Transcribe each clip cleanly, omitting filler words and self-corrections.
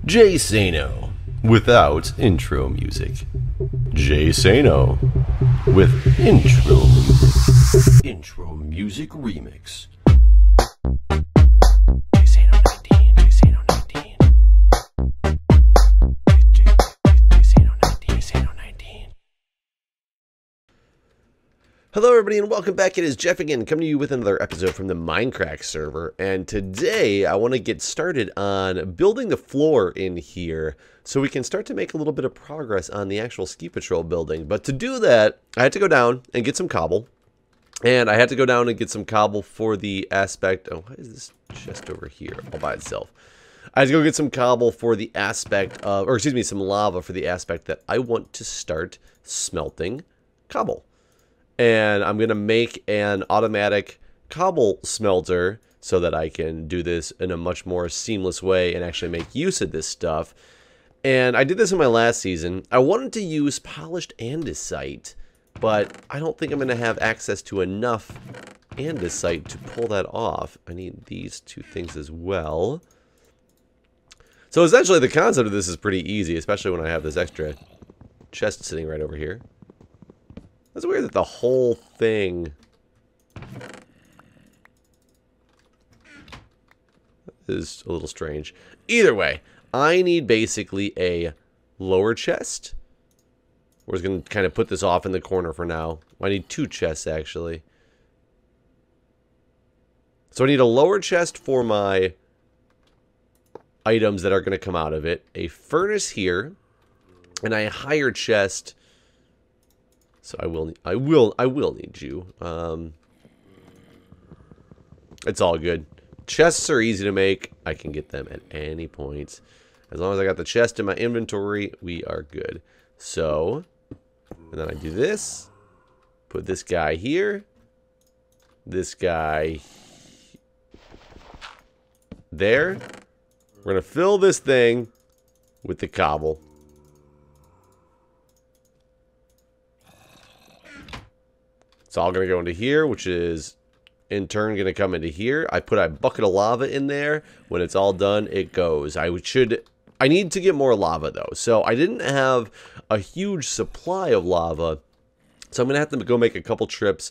Jay Sano without intro music. Jay Sano with intro music. Intro music remix. Jay Sano 19. Jay Sano 19. Jay Sano 19. Jay Sano 19. Hello everybody and welcome back. It is Jeff again, coming to you with another episode from the Mindcrack server, and today I want to get started on building the floor in here so we can start to make a little bit of progress on the actual ski patrol building. But to do that, I had to go down and get some cobble, and I had to go down and get some cobble for the aspect. Oh, why is this chest over here all by itself? I had to go get some cobble for the aspect of, or excuse me, some lava for the aspect that I want to start smelting cobble. And I'm going to make an automatic cobble smelter so that I can do this in a much more seamless way and actually make use of this stuff. And I did this in my last season. I wanted to use polished andesite, but I don't think I'm going to have access to enough andesite to pull that off. I need these two things as well. So essentially the concept of this is pretty easy, especially when I have this extra chest sitting right over here. It's weird that the whole thing is a little strange. Either way, I need basically a lower chest. We're just going to kind of put this off in the corner for now. I need two chests, actually. So I need a lower chest for my items that are going to come out of it. A furnace here. And a higher chest. So I will need you. It's all good. Chests are easy to make. I can get them at any point. As long as I got the chest in my inventory, we are good. So, and then I do this. Put this guy here. This guy there. We're going to fill this thing with the cobble. It's all going to go into here, which is in turn going to come into here. I put a bucket of lava in there. When it's all done, it goes. I need to get more lava though. So I didn't have a huge supply of lava. So I'm going to have to go make a couple trips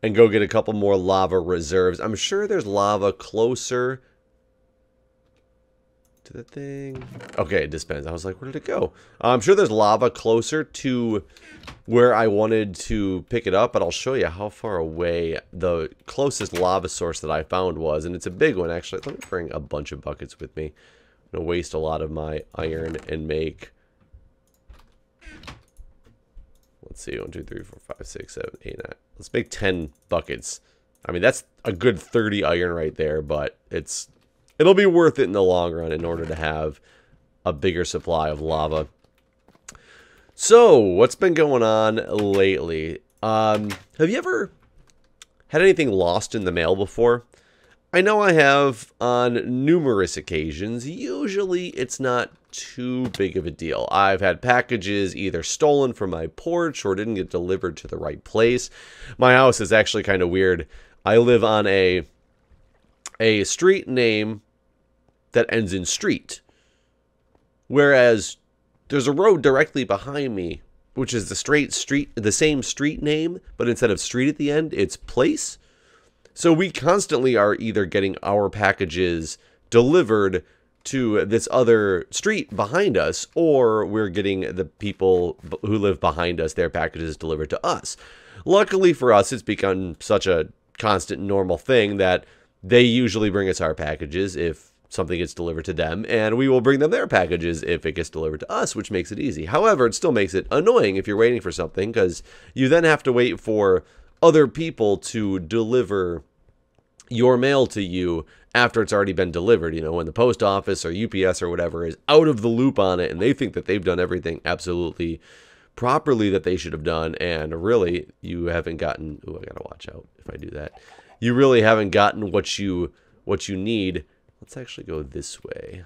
and go get a couple more lava reserves. I'm sure there's lava closer to the thing. Okay, it dispense. I was like, where did it go? I'm sure there's lava closer to where I wanted to pick it up, but I'll show you how far away the closest lava source that I found was, and it's a big one actually. Let me bring a bunch of buckets with me. I'm gonna waste a lot of my iron and make, let's see, 1 2 3 4 5 6 7 8 9. Let's make 10 buckets. I mean, that's a good 30 iron right there, but it'll be worth it in the long run in order to have a bigger supply of lava. So, what's been going on lately? Have you ever had anything lost in the mail before? I know I have on numerous occasions. Usually, it's not too big of a deal. I've had packages either stolen from my porch or didn't get delivered to the right place. My house is actually kind of weird. I live on a street name that ends in street. Whereas there's a road directly behind me, which is the same street name, but instead of street at the end, it's place. So we constantly are either getting our packages delivered to this other street behind us, or we're getting the people who live behind us, their packages delivered to us. Luckily for us, it's become such a constant normal thing that they usually bring us our packages if something gets delivered to them, and we will bring them their packages if it gets delivered to us, which makes it easy. However, it still makes it annoying if you're waiting for something, because you then have to wait for other people to deliver your mail to you after it's already been delivered. You know, when the post office or UPS or whatever is out of the loop on it, and they think that they've done everything absolutely properly that they should have done, and really, you haven't gotten... Ooh, I gotta watch out if I do that. You really haven't gotten what you need. Let's actually go this way.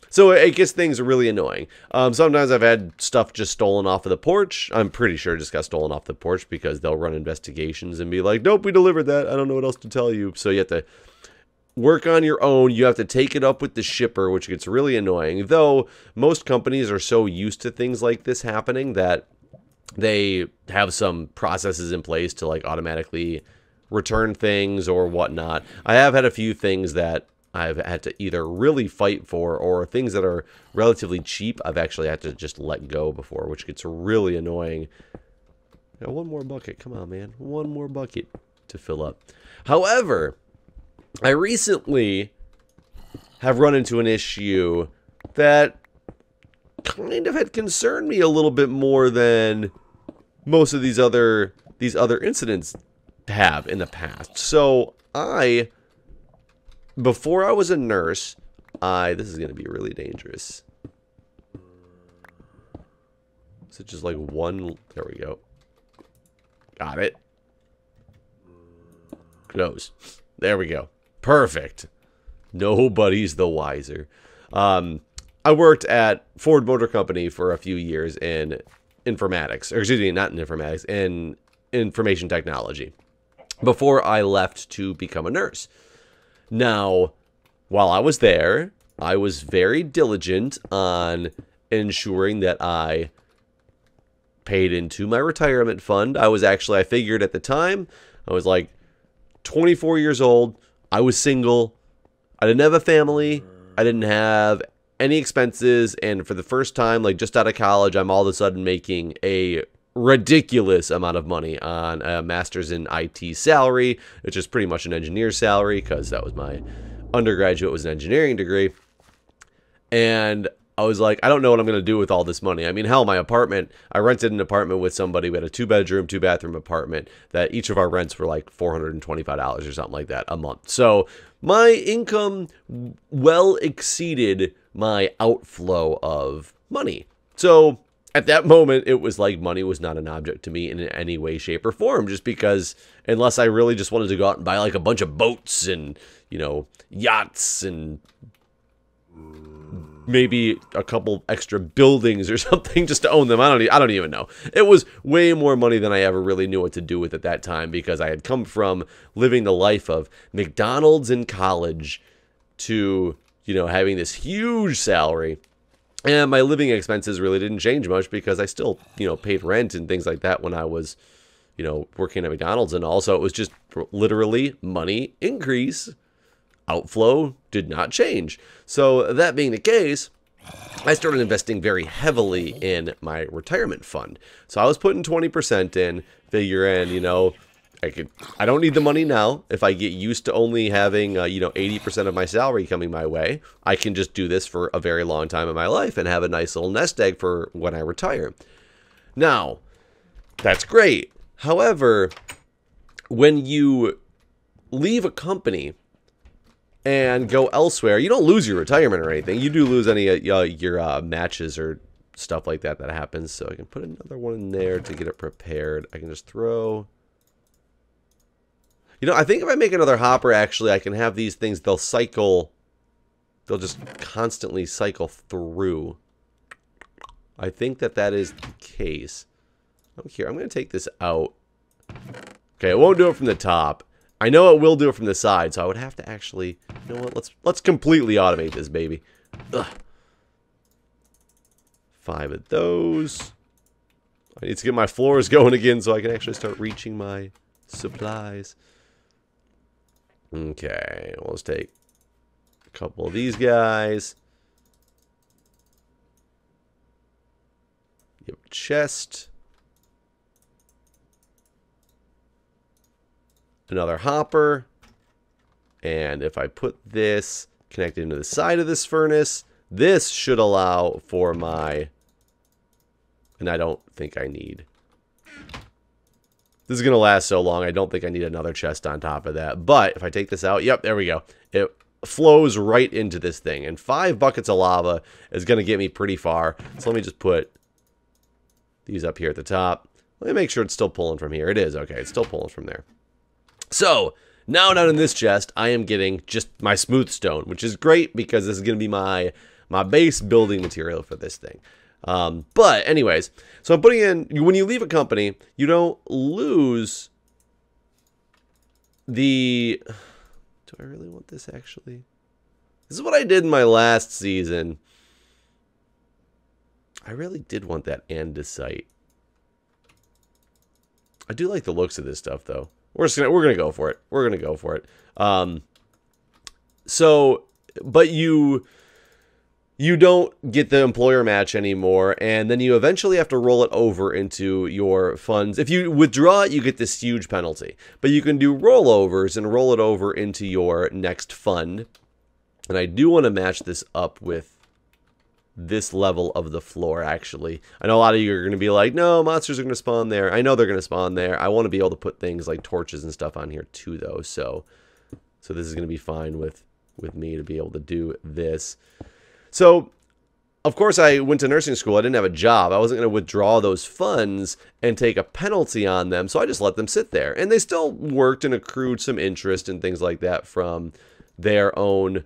So it gets things really annoying. Sometimes I've had stuff just stolen off of the porch. I'm pretty sure it just got stolen off the porch because they'll run investigations and be like, nope, we delivered that. I don't know what else to tell you. So you have to work on your own. You have to take it up with the shipper, which gets really annoying. Though most companies are so used to things like this happening that they have some processes in place to like automatically return things or whatnot. I have had a few things that I've had to either really fight for, or things that are relatively cheap I've actually had to just let go before, which gets really annoying. Now, one more bucket. Come on, man. One more bucket to fill up. However, I recently have run into an issue that kind of had concerned me a little bit more than most of these other incidents have in the past. So before I was a nurse, this is going to be really dangerous. Is it just like one? There we go. Got it. Close. There we go. Perfect. Nobody's the wiser. I worked at Ford Motor Company for a few years in informatics, or excuse me, not in informatics, in information technology, before I left to become a nurse. Now, while I was there, I was very diligent on ensuring that I paid into my retirement fund. I figured at the time, I was like 24 years old. I was single. I didn't have a family. I didn't have any expenses. And for the first time, like just out of college, I'm all of a sudden making a ridiculous amount of money on a master's in IT salary, which is pretty much an engineer's salary because that was my undergraduate, was an engineering degree. And I was like, I don't know what I'm going to do with all this money. I mean, hell, my apartment, I rented an apartment with somebody. We had a 2-bedroom, 2-bathroom apartment that each of our rents were like $425 or something like that a month. So my income well exceeded my outflow of money. So at that moment, it was like money was not an object to me in any way, shape, or form, just because unless I really just wanted to go out and buy like a bunch of boats and, you know, yachts and maybe a couple extra buildings or something just to own them. I don't even know. It was way more money than I ever really knew what to do with at that time, because I had come from living the life of McDonald's in college to, you know, having this huge salary. And my living expenses really didn't change much because I still, you know, paid rent and things like that when I was, you know, working at McDonald's. And also it was just literally money increase. Outflow did not change. So that being the case, I started investing very heavily in my retirement fund. So I was putting 20% in, figuring, you know, I don't need the money now. If I get used to only having, you know, 80% of my salary coming my way, I can just do this for a very long time in my life and have a nice little nest egg for when I retire. Now, that's great. However, when you leave a company and go elsewhere, you don't lose your retirement or anything. You do lose any your matches or stuff like that happens. So I can put another one in there to get it prepared. I can just throw... You know, I think if I make another hopper, actually, I can have these things, they'll cycle. They'll just constantly cycle through. I think that is the case. Here, I'm going to take this out. Okay, it won't do it from the top. I know it will do it from the side, so I would have to actually... You know what? Let's completely automate this, baby. Ugh. 5 of those. I need to get my floors going again so I can actually start reaching my supplies. Okay, well, let's take a couple of these guys. Yep, chest. Another hopper. And if I put this connected into the side of this furnace, this should allow for my... And I don't think I need... This is going to last so long, I don't think I need another chest on top of that. But if I take this out, yep, there we go. It flows right into this thing. And 5 buckets of lava is going to get me pretty far. So let me just put these up here at the top. Let me make sure it's still pulling from here. It is, okay, it's still pulling from there. So, now down in this chest, I am getting just my smooth stone, which is great because this is going to be my base building material for this thing. But anyways, so I'm putting in, when you leave a company, you don't lose the, Do I really want this, actually? This is what I did in my last season. I really did want that andesite. I do like the looks of this stuff, though. We're gonna go for it. We're gonna go for it. But you don't get the employer match anymore, and then you eventually have to roll it over into your funds. If you withdraw it, you get this huge penalty. But you can do rollovers and roll it over into your next fund. And I do want to match this up with this level of the floor, actually. I know a lot of you are going to be like, no, monsters are going to spawn there. I know they're going to spawn there. I want to be able to put things like torches and stuff on here too, though. So this is going to be fine with me to be able to do this. So, of course, I went to nursing school. I didn't have a job. I wasn't going to withdraw those funds and take a penalty on them, so I just let them sit there. And they still worked and accrued some interest and things like that from their own,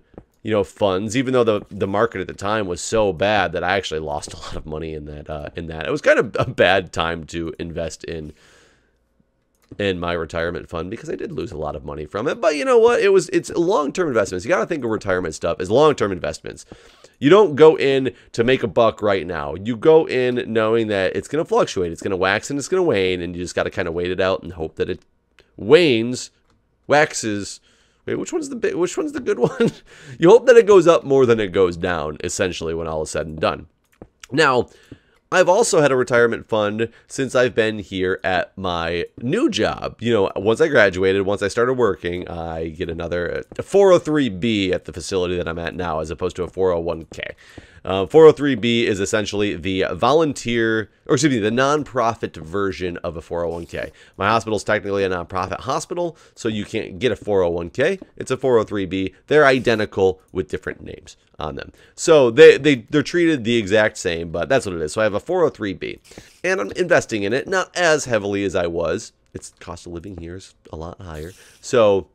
funds, even though the market at the time was so bad that I actually lost a lot of money in that. It was kind of a bad time to invest in my retirement fund because I did lose a lot of money from it. But you know what? It's long-term investments. You got to think of retirement stuff as long-term investments. You don't go in to make a buck right now. You go in knowing that it's going to fluctuate. It's going to wax and it's going to wane, and you just got to kind of wait it out and hope that it wanes, waxes. Wait, which one's the good one? You hope that it goes up more than it goes down, essentially, when all is said and done. Now, I've also had a retirement fund since I've been here at my new job. Once I graduated, once I started working, I get another 403B at the facility that I'm at now, as opposed to a 401k. 403B is essentially the the nonprofit version of a 401k. My hospital is technically a nonprofit hospital, so you can't get a 401k. It's a 403B. They're identical with different names on them. So they're treated the exact same, but that's what it is. So I have a 403B, and I'm investing in it, not as heavily as I was. Its cost of living here is a lot higher. So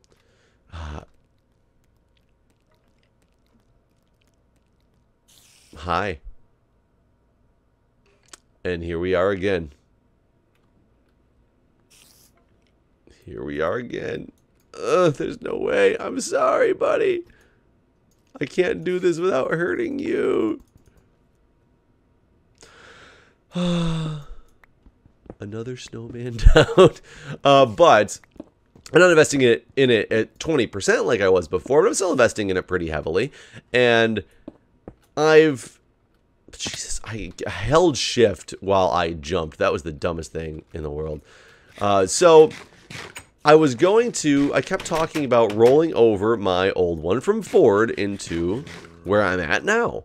hi. And here we are again. Here we are again. There's no way. I'm sorry, buddy. I can't do this without hurting you. Another snowman down. But I'm not investing in it at 20% like I was before, but I'm still investing in it pretty heavily. And I held shift while I jumped. That was the dumbest thing in the world. So I kept talking about rolling over my old one from Ford into where I'm at now.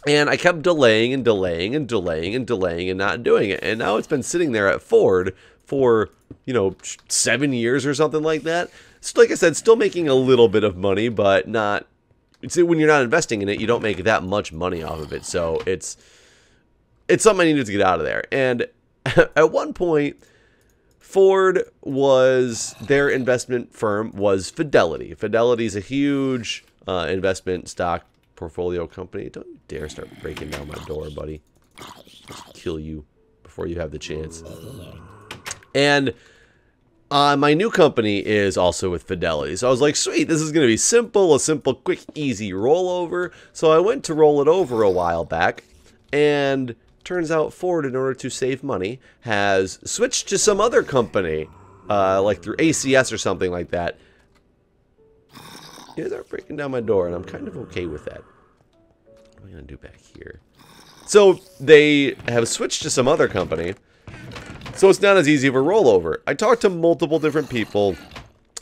And I kept delaying and delaying and delaying and delaying and not doing it. And now it's been sitting there at Ford for, 7 years or something like that. So like I said, still making a little bit of money, but not. When you're not investing in it, you don't make that much money off of it. So it's something I needed to get out of there. And at one point, Ford their investment firm was Fidelity. Fidelity's a huge investment stock portfolio company. Don't you dare start breaking down my door, buddy. I'll kill you before you have the chance. And my new company is also with Fidelity. So I was like, sweet, this is going to be a simple, quick, easy rollover. So I went to roll it over a while back, and turns out Ford, in order to save money, has switched to some other company, like through ACS or something like that. You guys are breaking down my door, and I'm kind of okay with that. What am I going to do back here? So they have switched to some other company, so it's not as easy of a rollover. I talked to multiple different people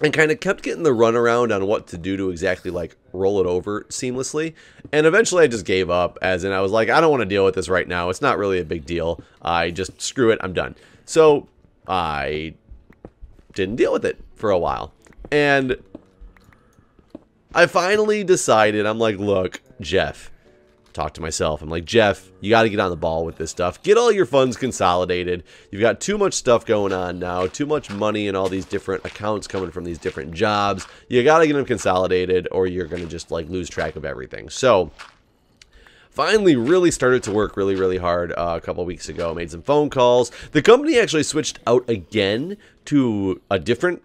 and kind of kept getting the runaround on what to do to exactly like roll it over seamlessly. And eventually I just gave up, as in I was like, I don't want to deal with this right now. It's not really a big deal. I just screw it. I'm done. So I didn't deal with it for a while. And I finally decided, I'm like, look, Jeff. Talk to myself. I'm like, Jeff, you got to get on the ball with this stuff. Get all your funds consolidated. You've got too much stuff going on now, too much money and all these different accounts coming from these different jobs. You got to get them consolidated, or you're going to just like lose track of everything. So finally really started to work really, really hard a couple weeks ago. Made some phone calls. The company actually switched out again to a different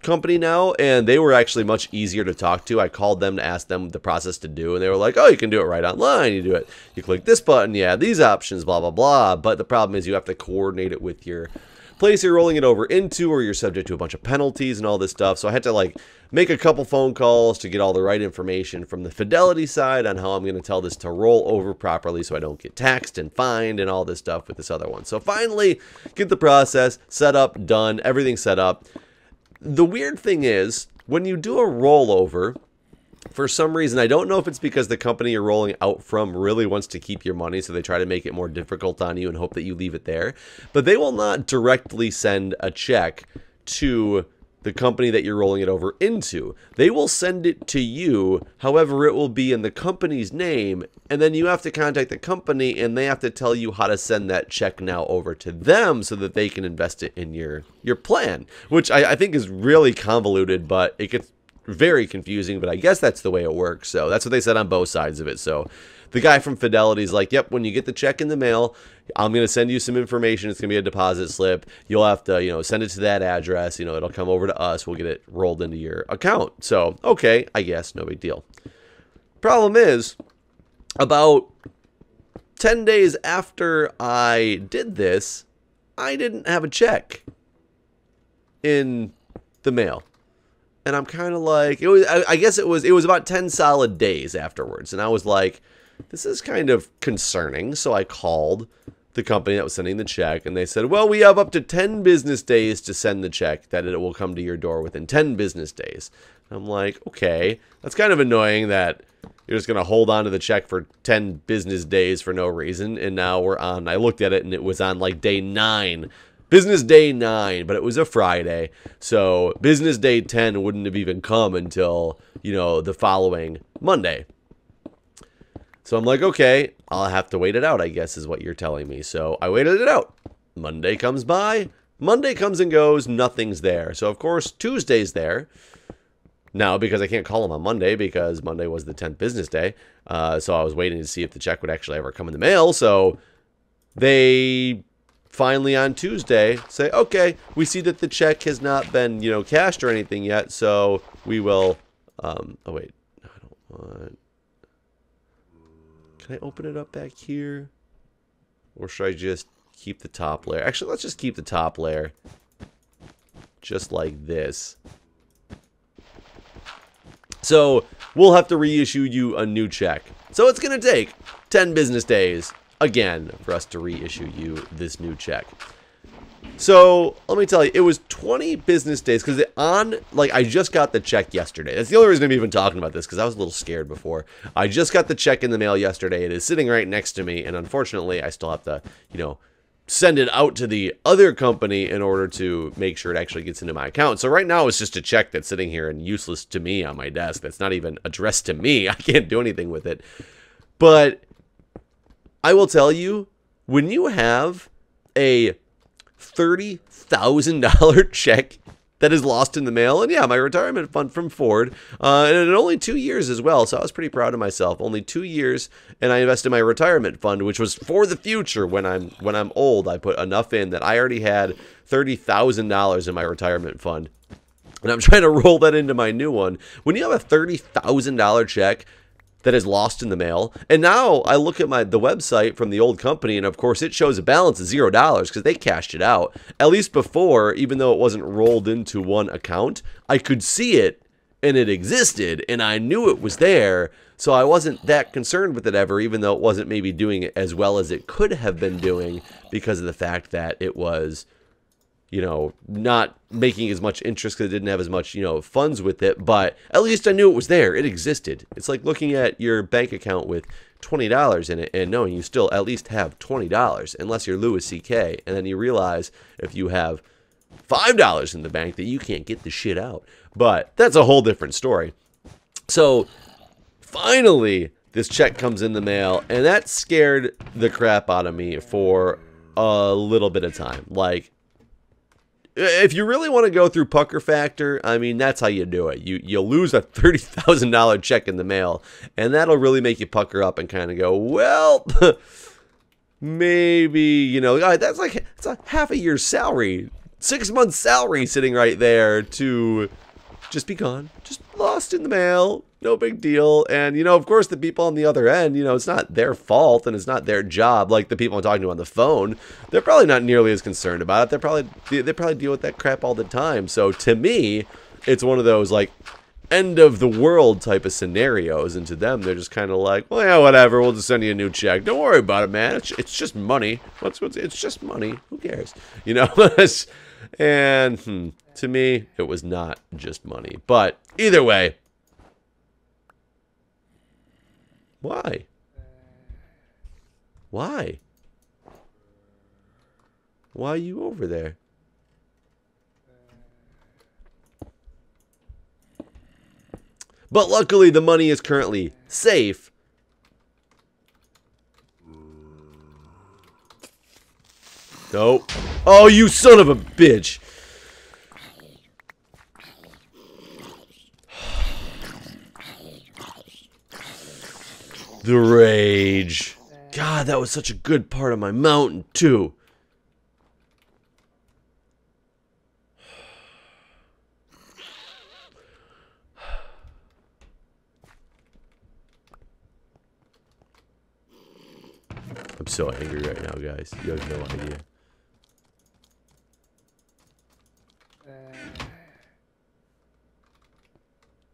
company now, and they were actually much easier to talk to. I called them to ask them the process to do, and they were like, oh, you can do it right online. You do it, you click this button, you add these options, blah, blah, blah. But the problem is you have to coordinate it with your place you're rolling it over into, or you're subject to a bunch of penalties and all this stuff. So I had to like make a couple phone calls to get all the right information from the Fidelity side on how I'm going to tell this to roll over properly so I don't get taxed and fined and all this stuff with this other one. So finally get the process set up, done, everything set up. The weird thing is when you do a rollover, for some reason, I don't know if it's because the company you're rolling out from really wants to keep your money, so they try to make it more difficult on you and hope that you leave it there. But they will not directly send a check to the company that you're rolling it over into. They will send it to you, however, it will be in the company's name, and then you have to contact the company, and they have to tell you how to send that check now over to them so that they can invest it in your plan, which I think is really convoluted, but it gets very confusing, but I guess that's the way it works. So that's what they said on both sides of it. So the guy from Fidelity's like, yep, when you get the check in the mail, I'm going to send you some information. It's going to be a deposit slip. You'll have to, send it to that address. It'll come over to us. We'll get it rolled into your account. So, okay, I guess, no big deal. Problem is, about 10 days after I did this, I didn't have a check in the mail. And I'm kind of like, I guess it was about 10 solid days afterwards. And I was like, this is kind of concerning. So I called the company that was sending the check, and they said, well, we have up to 10 business days to send the check, that it will come to your door within 10 business days. I'm like, okay, that's kind of annoying that you're just going to hold on to the check for 10 business days for no reason. And now I looked at it and it was on like day 9. Business day 9, but it was a Friday, so business day 10 wouldn't have even come until, the following Monday. So I'm like, okay, I'll have to wait it out, I guess is what you're telling me. So I waited it out. Monday comes by. Monday comes and goes. Nothing's there. So, of course, Tuesday's there. Now, because I can't call them on Monday because Monday was the 10th business day. So I was waiting to see if the check would actually ever come in the mail. So they finally on Tuesday say, okay, we see that the check has not been, cashed or anything yet, so we will, oh wait, I don't want, can I open it up back here? Or should I just keep the top layer? Actually, let's just keep the top layer, just like this. So we'll have to reissue you a new check. So it's going to take 10 business days again for us to reissue you this new check. So let me tell you, it was 20 business days because I just got the check yesterday. That's the only reason I'm even talking about this, because I was a little scared before. I just got the check in the mail yesterday. It is sitting right next to me, and unfortunately I still have to, send it out to the other company in order to make sure it actually gets into my account. So right now it's just a check that's sitting here and useless to me on my desk. That's not even addressed to me. I can't do anything with it. But I will tell you, when you have a $30,000 check that is lost in the mail, and yeah, my retirement fund from Ford, and in only 2 years as well, so I was pretty proud of myself. Only 2 years, and I invested in my retirement fund, which was for the future. When I'm old, I put enough in that I already had $30,000 in my retirement fund, and I'm trying to roll that into my new one. When you have a $30,000 check that is lost in the mail, and now I look at the website from the old company, and of course it shows a balance of $0 because they cashed it out. At least before, even though it wasn't rolled into one account, I could see it and it existed, and I knew it was there, so I wasn't that concerned with it ever, even though it wasn't maybe doing it as well as it could have been doing because of the fact that it was, not making as much interest because it didn't have as much, funds with it. But at least I knew it was there. It existed. It's like looking at your bank account with $20 in it and knowing you still at least have $20, unless you're Louis C.K. And then you realize if you have $5 in the bank that you can't get the shit out. But that's a whole different story. So finally, this check comes in the mail, and that scared the crap out of me for a little bit of time. Like, if you really want to go through pucker factor, I mean, that's how you do it. You lose a $30,000 check in the mail, and that'll really make you pucker up and kind of go, well, maybe, that's like, it's a half a year's salary 6 months salary sitting right there to just be gone, just lost in the mail, no big deal. And, you know, of course, the people on the other end, you know, it's not their fault and it's not their job. Like the people I'm talking to on the phone, they're probably not nearly as concerned about it. They probably deal with that crap all the time. So to me, it's one of those like end of the world type of scenarios, and to them, they're just kind of like, well, yeah, whatever. We'll just send you a new check. Don't worry about it, man. It's just money. It's just money. Who cares? You know. And to me, it was not just money. But either way, why? Why? Why are you over there? But luckily, the money is currently safe. Nope. Oh, you son of a bitch. The rage. God, that was such a good part of my mountain, too. I'm so angry right now, guys. You have no idea.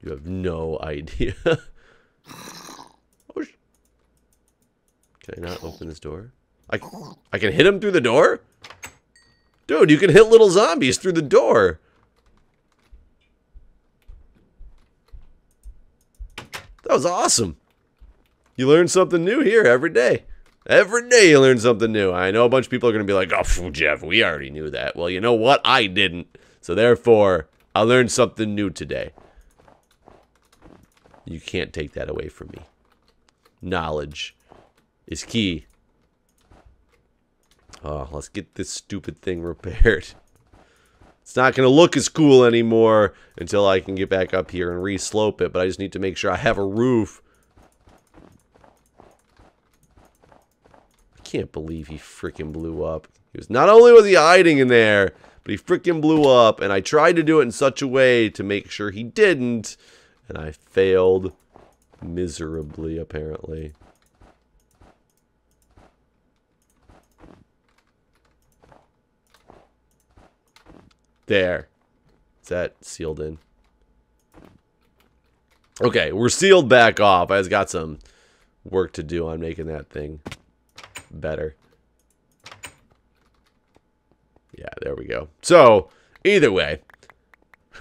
You have no idea. Oh, can I not open this door? I can hit him through the door? Dude, you can hit little zombies through the door. That was awesome. You learn something new here every day. Every day you learn something new. I know a bunch of people are going to be like, oh, Jeff, we already knew that. Well, you know what? I didn't. So therefore, I learned something new today. You can't take that away from me. Knowledge is key. Oh, let's get this stupid thing repaired. It's not going to look as cool anymore until I can get back up here and re-slope it. But I just need to make sure I have a roof. I can't believe he freaking blew up. Not only was he hiding in there, but he freaking blew up. And I tried to do it in such a way to make sure he didn't. And I failed miserably, apparently. There. Is that sealed in? Okay, we're sealed back off. I just got some work to do on making that thing better. Yeah, there we go. So, either way,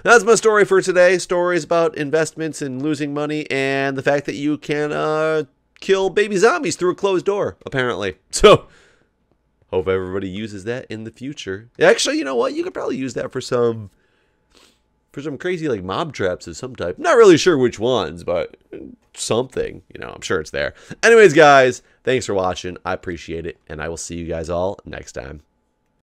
that's my story for today. Stories about investments and losing money and the fact that you can kill baby zombies through a closed door, apparently. So, hope everybody uses that in the future. Actually, you know what? You could probably use that for some crazy like mob traps of some type. Not really sure which ones, but something. You know, I'm sure it's there. Anyways, guys, thanks for watching. I appreciate it, and I will see you guys all next time.